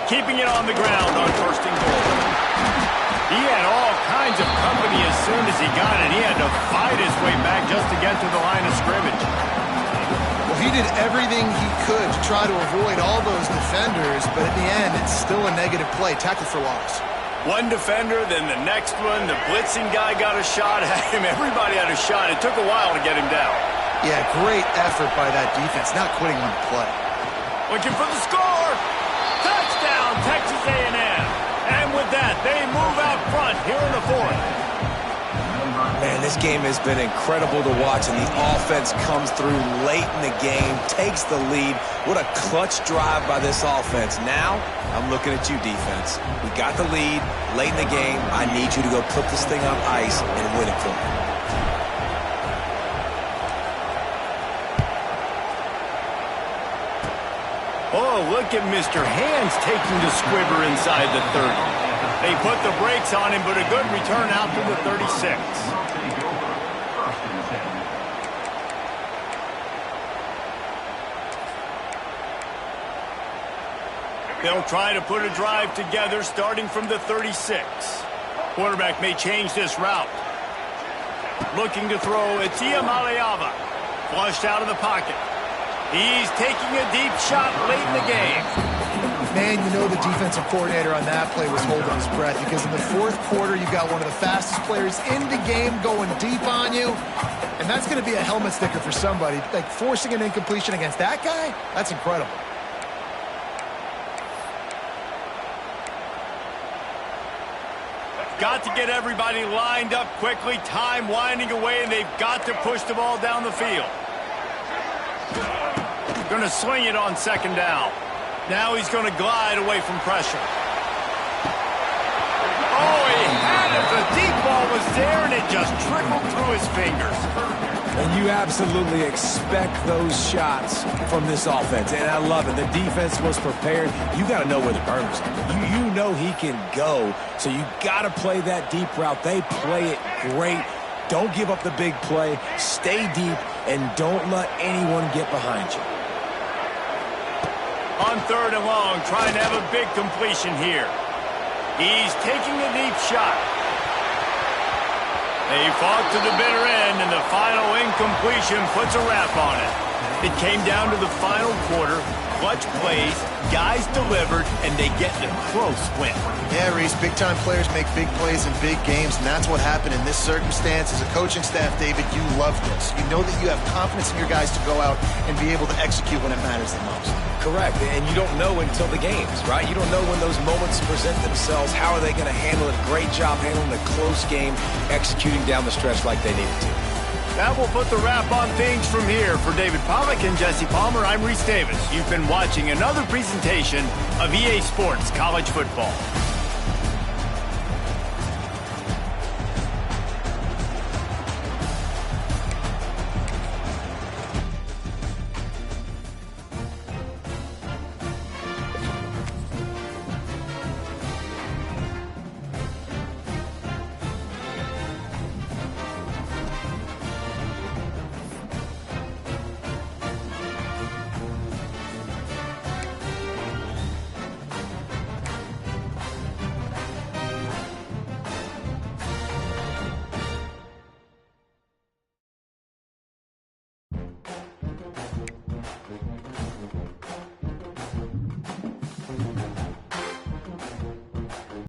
Keeping it on the ground on first and goal. He had all kinds of company as soon as he got it. He had to fight his way back just to get to the line of scrimmage. He did everything he could to try to avoid all those defenders, but in the end, it's still a negative play. Tackle for loss. One defender, then the next one. The blitzing guy got a shot at him. Everybody had a shot. It took a while to get him down. Yeah, great effort by that defense, not quitting on the play. Looking for the score. Touchdown, Texas A&M. And with that, they move out front here in the fourth. Man, this game has been incredible to watch, and the offense comes through late in the game, takes the lead. What a clutch drive by this offense. Now, I'm looking at you, defense. We got the lead late in the game. I need you to go put this thing on ice and win it for me. Oh, look at Mr. Hands taking the squibber inside the 30. They put the brakes on him, but a good return out to the 36. They'll try to put a drive together starting from the 36. Quarterback may change this route. Looking to throw, it's Iamaleava. Flushed out of the pocket. He's taking a deep shot late in the game. Man, you know the defensive coordinator on that play was holding his breath because in the fourth quarter, you've got one of the fastest players in the game going deep on you, and that's going to be a helmet sticker for somebody. Like, forcing an incompletion against that guy, that's incredible. Got to get everybody lined up quickly, time winding away, and they've got to push the ball down the field. Going to swing it on second down. Now he's going to glide away from pressure. Oh, he had it. The deep ball was there, and it just trickled through his fingers. And you absolutely expect those shots from this offense, and I love it. The defense was prepared. You got to know where the burners are. You know he can go, so you got to play that deep route. They play it great. Don't give up the big play. Stay deep, and don't let anyone get behind you. On third and long, trying to have a big completion here. He's taking a deep shot. They fought to the bitter end, and the final incompletion puts a wrap on it. It came down to the final quarter. Clutch plays, guys delivered, and they get a close win. Yeah, Reese, big-time players make big plays in big games, and that's what happened in this circumstance. As a coaching staff, David, you love this. You know that you have confidence in your guys to go out and be able to execute when it matters the most. Correct, and you don't know until the games, right? You don't know when those moments present themselves. How are they going to handle it? Great job handling the close game, executing down the stretch like they needed to. That will put the wrap on things from here. For David Pollack and Jesse Palmer, I'm Reese Davis. You've been watching another presentation of EA Sports College Football.